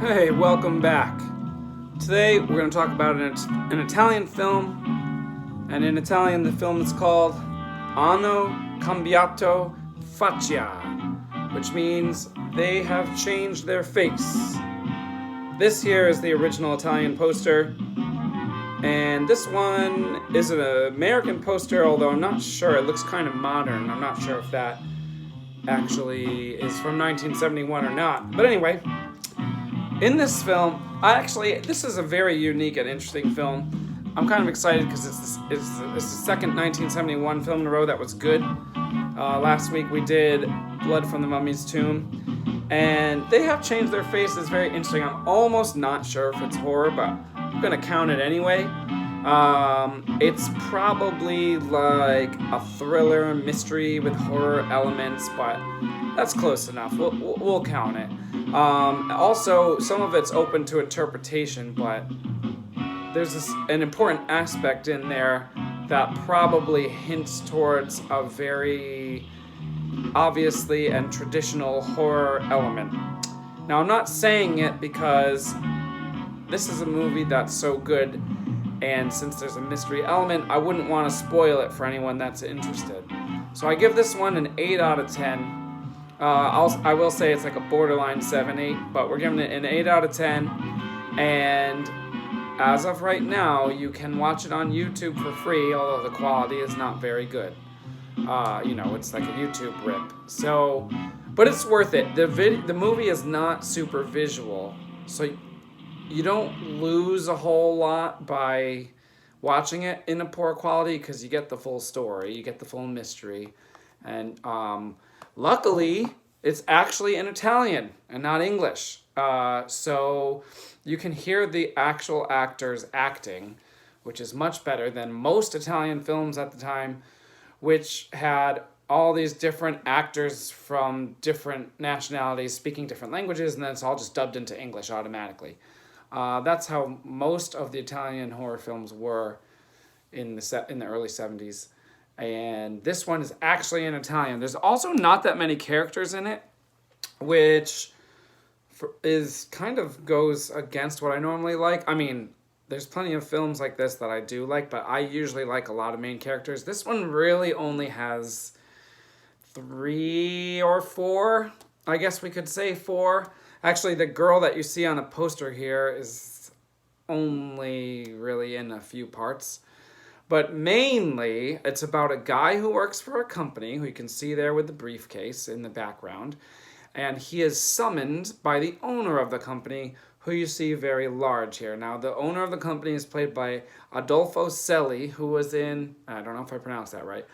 Hey, welcome back. Today we're going to talk about an Italian film, and in Italian the film is called Hanno cambiato faccia, which means they have changed their face. This here is the original Italian poster, and this one is an American poster, although I'm not sure. It looks kind of modern. I'm not sure if that actually is from 1971 or not. But anyway, in this film, this is a very unique and interesting film. I'm kind of excited because it's the second 1971 film in a row that was good. Last week we did Blood from the Mummy's Tomb, and they have changed their faces. Very interesting. I'm almost not sure if it's horror, but I'm going to count it anyway. It's probably like a thriller mystery with horror elements, but that's close enough. We'll count it. Also, some of it's open to interpretation, but there's an important aspect in there that probably hints towards a very obviously and traditional horror element. Now, I'm not saying it because this is a movie that's so good, and since there's a mystery element, I wouldn't want to spoil it for anyone that's interested. So I give this one an 8 out of 10. I will say it's like a borderline 7-8, but we're giving it an 8 out of 10. And as of right now, you can watch it on YouTube for free, although the quality is not very good. It's like a YouTube rip. So, but it's worth it. The movie is not super visual, so you don't lose a whole lot by watching it in a poor quality because you get the full story, you get the full mystery, and luckily, it's actually in Italian and not English. So you can hear the actual actors acting, which is much better than most Italian films at the time, which had all these different actors from different nationalities speaking different languages, and then it's all just dubbed into English automatically. That's how most of the Italian horror films were in the early 70s. And this one is actually in Italian. There's also not that many characters in it, which is kind of goes against what I normally like. I mean, there's plenty of films like this that I do like, but I usually like a lot of main characters. This one really only has 3 or 4. I guess we could say 4. Actually, the girl that you see on the poster here is only really in a few parts. But mainly, it's about a guy who works for a company, who you can see there with the briefcase in the background, and he is summoned by the owner of the company, who you see very large here. Now, the owner of the company is played by Adolfo Celi, who was in, I don't know if I pronounced that right,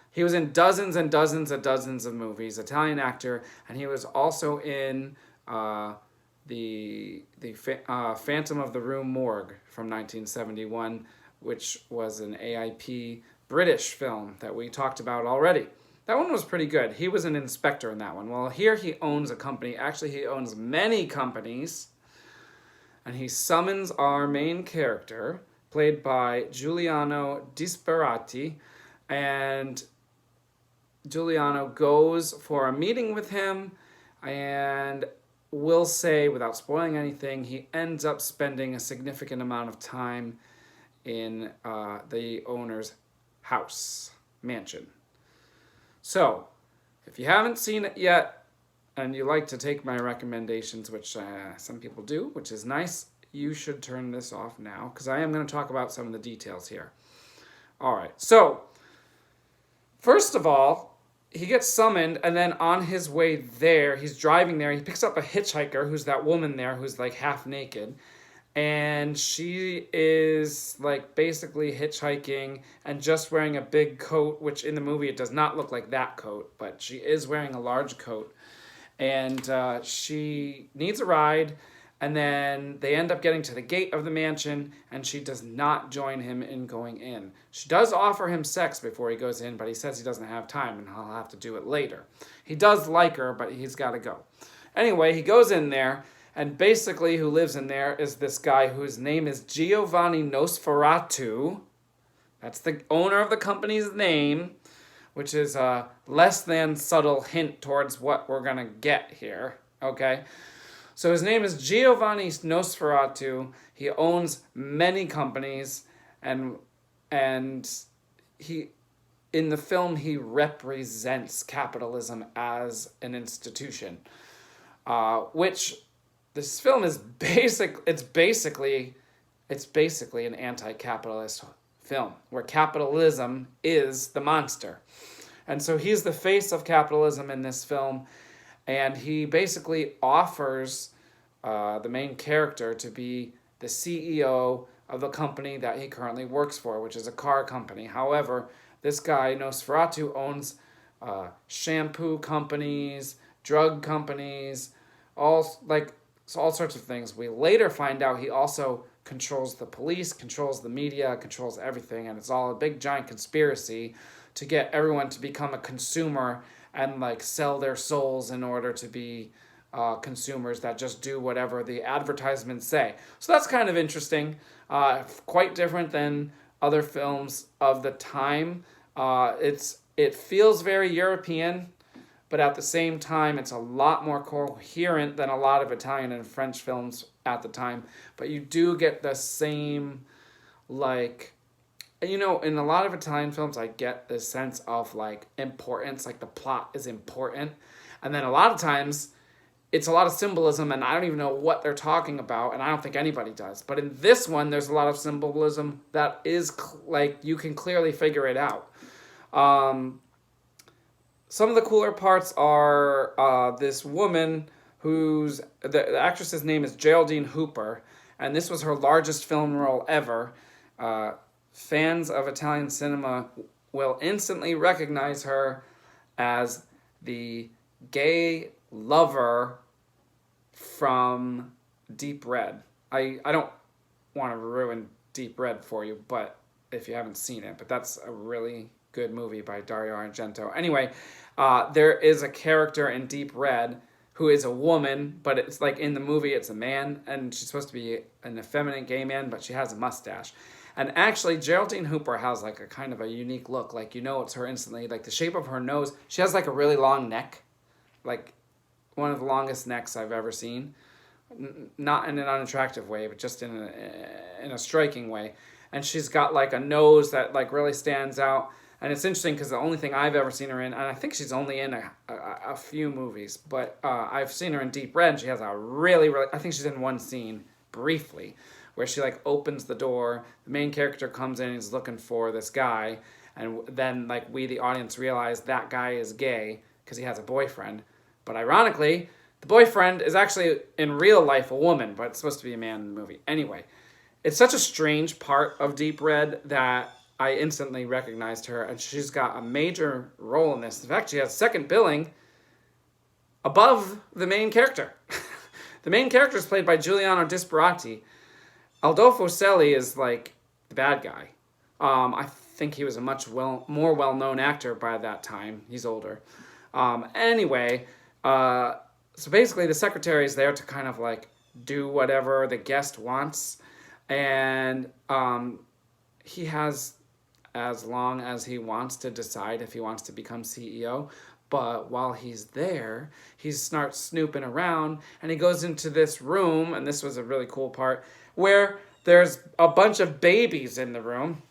he was in dozens and dozens and dozens of movies, Italian actor, and he was also in the Phantom of the Rue Morgue from 1971, which was an AIP British film that we talked about already. That one was pretty good. He was an inspector in that one. Well, here he owns a company. Actually, he owns many companies. And he summons our main character, played by Giuliano Disperati. And Giuliano goes for a meeting with him, and we'll say, without spoiling anything, he ends up spending a significant amount of time in the owner's house, mansion. So, if you haven't seen it yet, and you like to take my recommendations, which some people do, which is nice, you should turn this off now, because I am going to talk about some of the details here. All right, so, first of all, he gets summoned, and then on his way there, he's driving there, he picks up a hitchhiker, who's that woman there, who's like half naked, and she is like basically hitchhiking and just wearing a big coat, which in the movie it does not look like that coat, but she is wearing a large coat. And she needs a ride, and then they end up getting to the gate of the mansion, and she does not join him in going in. She does offer him sex before he goes in, but he says he doesn't have time and he'll have to do it later. He does like her, but he's got to go. Anyway, he goes in there, and basically who lives in there is this guy whose name is Giovanni Nosferatu. That's the owner of the company's name, which is a less than subtle hint towards what we're going to get here, okay? So his name is Giovanni Nosferatu. He owns many companies, and he in the film he represents capitalism as an institution, which this film is basically an anti-capitalist film where capitalism is the monster. And so he's the face of capitalism in this film, and he basically offers the main character to be the CEO of the company that he currently works for, which is a car company. However, this guy, Nosferatu, owns shampoo companies, drug companies, all sorts of things. We later find out he also controls the police, controls the media, controls everything, and it's all a big giant conspiracy to get everyone to become a consumer and like sell their souls in order to be consumers that just do whatever the advertisements say. So that's kind of interesting, quite different than other films of the time. It feels very European, but at the same time, it's a lot more coherent than a lot of Italian and French films at the time. But you do get the same, like, in a lot of Italian films, I get this sense of, like, importance, like the plot is important. And then a lot of times, it's a lot of symbolism, and I don't even know what they're talking about, and I don't think anybody does. But in this one, there's a lot of symbolism that is, you can clearly figure it out. Some of the cooler parts are this woman the actress's name is Geraldine Hooper, and this was her largest film role ever. Fans of Italian cinema will instantly recognize her as the gay lover from Deep Red. I don't want to ruin Deep Red for you, but if you haven't seen it, but that's a really good movie by Dario Argento. Anyway, there is a character in Deep Red who is a woman, but it's like in the movie it's a man, and she's supposed to be an effeminate gay man, but she has a mustache. And actually, Geraldine Hooper has like a kind of a unique look. Like, it's her instantly. Like the shape of her nose, she has like a really long neck, like one of the longest necks I've ever seen. Not in an unattractive way, but just in a striking way. And she's got like a nose that like really stands out. And it's interesting because the only thing I've ever seen her in, and I think she's only in a few movies, but I've seen her in Deep Red, and she has a really, I think she's in one scene, briefly, where she like opens the door, the main character comes in and is looking for this guy, and then like we, the audience, realize that guy is gay because he has a boyfriend. But ironically, the boyfriend is actually in real life a woman, but it's supposed to be a man in the movie. Anyway, it's such a strange part of Deep Red that I instantly recognized her, and she's got a major role in this. In fact, she has second billing above the main character. The main character is played by Giuliano Disparati. Adolfo Celi is like the bad guy. I think he was a much more well-known actor by that time. He's older. Anyway, so basically the secretary is there to kind of like do whatever the guest wants, and he has as long as he wants to decide if he wants to become CEO. But while he's there, he starts snooping around, and he goes into this room, and this was a really cool part, where there's a bunch of babies in the room,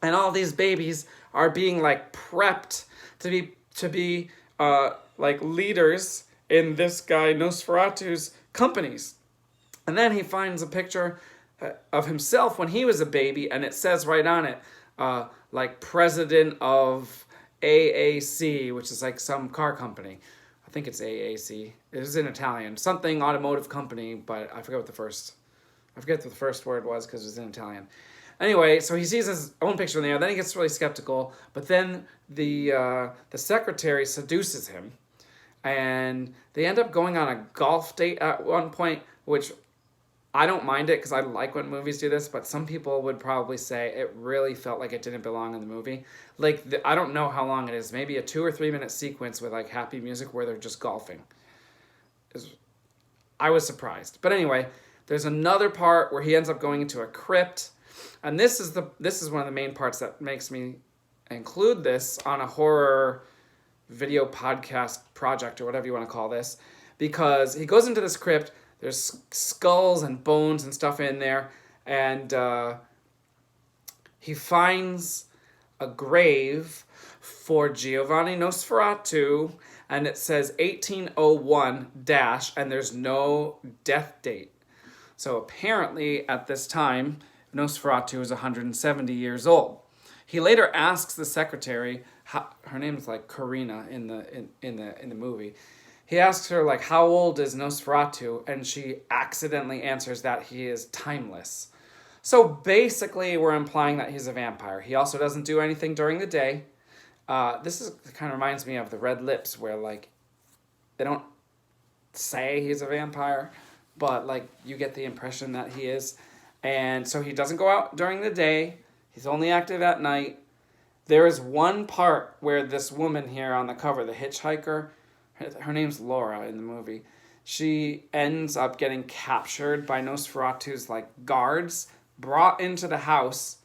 and all these babies are being like prepped to be like leaders in this guy Nosferatu's companies. And then he finds a picture of himself when he was a baby, and it says right on it, like president of AAC, which is like some car company. I think it's AAC. It is in Italian. Something automotive company, but I forget what the first word was because it was in Italian. Anyway, so he sees his own picture in there. Then he gets really skeptical. But then the secretary seduces him, and they end up going on a golf date at one point, which I don't mind it because I like when movies do this, but some people would probably say it really felt like it didn't belong in the movie. Like, I don't know how long it is. Maybe a 2 or 3 minute sequence with like happy music where they're just golfing. I was surprised. But anyway, there's another part where he ends up going into a crypt, and this is one of the main parts that makes me include this on a horror video podcast project or whatever you want to call this, because he goes into this crypt. there's skulls and bones and stuff in there, and he finds a grave for Giovanni Nosferatu, and it says 1801 dash, and there's no death date. So apparently at this time, Nosferatu is 170 years old. He later asks the secretary, her name is like Karina in the movie. He asks her, like, how old is Nosferatu? And she accidentally answers that he is timeless. So basically, we're implying that he's a vampire. He also doesn't do anything during the day. This kind of reminds me of the Red Lips, where, like, they don't say he's a vampire, but, like, you get the impression that he is. And so he doesn't go out during the day. He's only active at night. There is one part where this woman here on the cover, the hitchhiker, her name's Laura in the movie, she ends up getting captured by Nosferatu's, like, guards, brought into the house.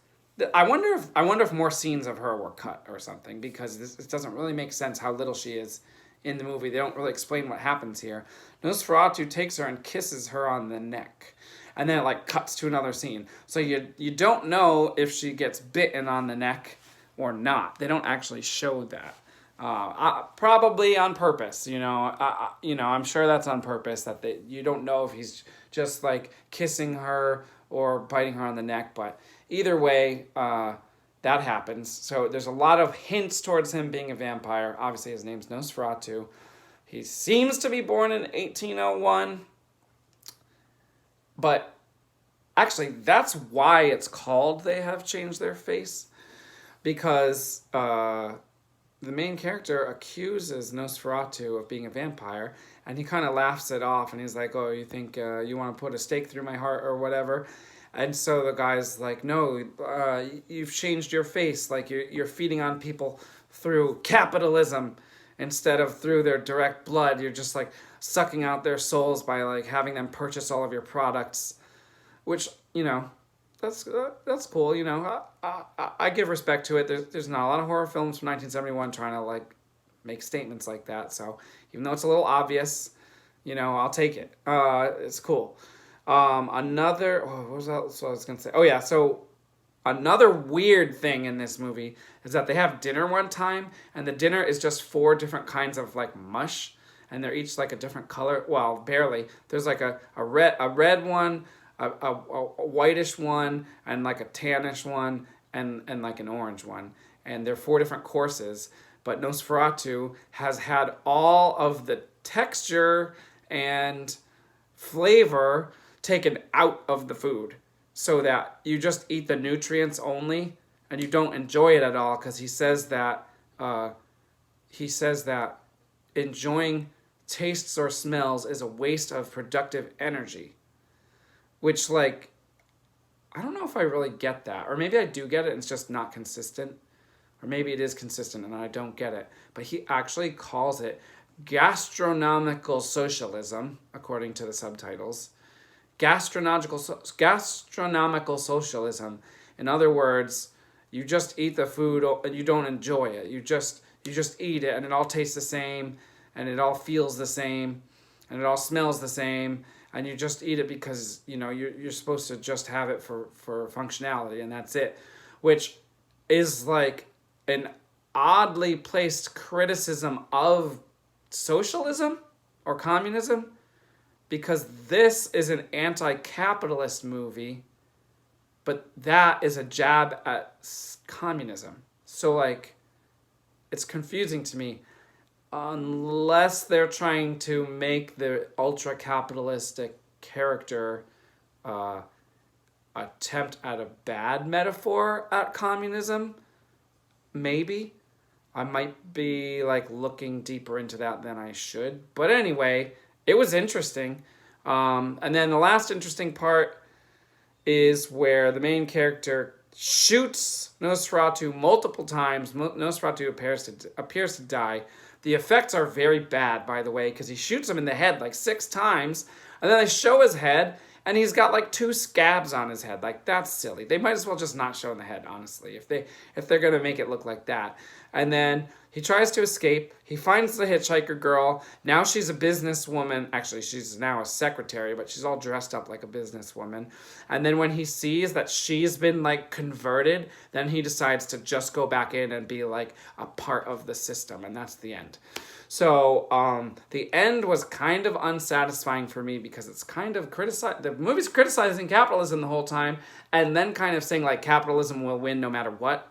I wonder if more scenes of her were cut or something, because it doesn't really make sense how little she is in the movie. They don't really explain what happens here. Nosferatu takes her and kisses her on the neck, and then it, like, cuts to another scene. So you don't know if she gets bitten on the neck or not. They don't actually show that. Probably on purpose, I'm sure that's on purpose, that you don't know if he's just, like, kissing her or biting her on the neck, but either way, that happens. So there's a lot of hints towards him being a vampire. Obviously, his name's Nosferatu. He seems to be born in 1801, but actually, that's why it's called They Have Changed Their Face, because the main character accuses Nosferatu of being a vampire, and he kind of laughs it off, and he's like, oh, you think you want to put a stake through my heart or whatever? And so the guy's like, no, you've changed your face. Like, you're feeding on people through capitalism instead of through their direct blood. You're just, like, sucking out their souls by, like, having them purchase all of your products, which, that's cool. I give respect to it. There's not a lot of horror films from 1971 trying to, like, make statements like that. So even though it's a little obvious, I'll take it. It's cool. What was that? So I was gonna say. Oh yeah. So another weird thing in this movie is that they have dinner one time, and the dinner is just 4 different kinds of, like, mush, and they're each, like, a different color. Well, barely. There's, like, a red one, a whitish one, and, like, a tannish one, and like an orange one. And they're 4 different courses. But Nosferatu has had all of the texture and flavor taken out of the food, so that you just eat the nutrients only, and you don't enjoy it at all, because he says that enjoying tastes or smells is a waste of productive energy, which, like, I don't know if I really get that, or maybe I do get it and it's just not consistent, or maybe it is consistent and I don't get it. But he actually calls it gastronomical socialism, according to the subtitles. Gastronomical socialism. In other words, you just eat the food and you don't enjoy it. You just eat it, and it all tastes the same, and it all feels the same, and it all smells the same, and you just eat it because you're supposed to just have it for functionality, and that's it. Which is, like, an oddly placed criticism of socialism or communism, because this is an anti-capitalist movie, but that is a jab at communism. So, like, it's confusing to me, unless they're trying to make the ultra-capitalistic character attempt at a bad metaphor at communism. Maybe. I might be, like, looking deeper into that than I should. But anyway, it was interesting. And then the last interesting part is where the main character shoots Nosferatu multiple times. Nosferatu appears to die. The effects are very bad, by the way, because he shoots him in the head like 6 times, and then they show his head, and he's got, like, 2 scabs on his head. Like, that's silly. They might as well just not show the head, honestly, if they're gonna make it look like that. And then He tries to escape. He finds the hitchhiker girl. Now she's a businesswoman. Actually, she's now a secretary, but she's all dressed up like a businesswoman. And then when he sees that she's been like converted, then he decides to just go back in and be like a part of the system. And that's the end. So the end was kind of unsatisfying for me because it's kind of the movie's criticizing capitalism the whole time and then kind of saying like capitalism will win no matter what.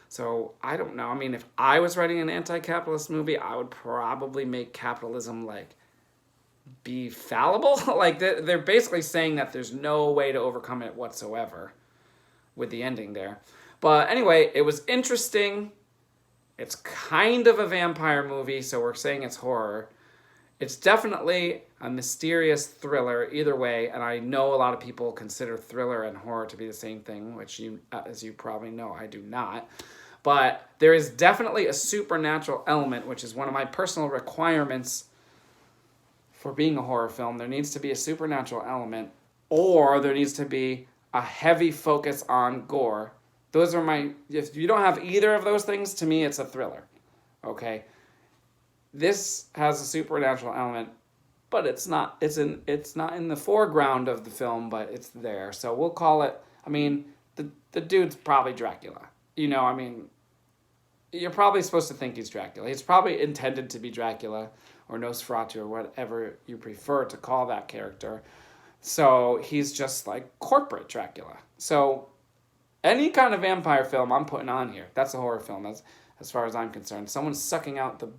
So I don't know. I mean, if I was writing an anti-capitalist movie, I would probably make capitalism like be fallible. Like they're basically saying that there's no way to overcome it whatsoever with the ending there. But anyway, it was interesting. It's kind of a vampire movie, so we're saying it's horror. It's definitely a mysterious thriller either way, and I know a lot of people consider thriller and horror to be the same thing, which as you probably know, I do not. But there is definitely a supernatural element, which is one of my personal requirements for being a horror film. There needs to be a supernatural element, or there needs to be a heavy focus on gore. Those are if you don't have either of those things, to me, it's a thriller. Okay? This has a supernatural element, but it's not in the foreground of the film, but it's there. So we'll call it, I mean, the dude's probably Dracula. You know, I mean, you're probably supposed to think he's Dracula. He's probably intended to be Dracula or Nosferatu or whatever you prefer to call that character. So he's just like corporate Dracula. So any kind of vampire film I'm putting on here, that's a horror film as far as I'm concerned. Someone's sucking out the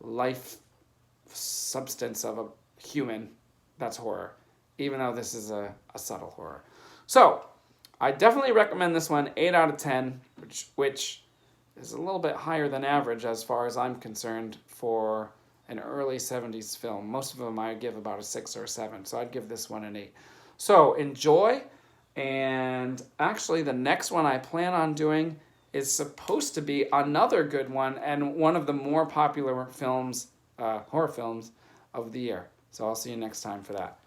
life substance of a human, that's horror. Even though this is a subtle horror. So I definitely recommend this one, 8 out of 10, which is a little bit higher than average as far as I'm concerned for an early 70s film. Most of them I give about a 6 or a 7, so I'd give this one an 8. So enjoy, and actually the next one I plan on doing is supposed to be another good one and one of the more popular films, horror films of the year. So I'll see you next time for that.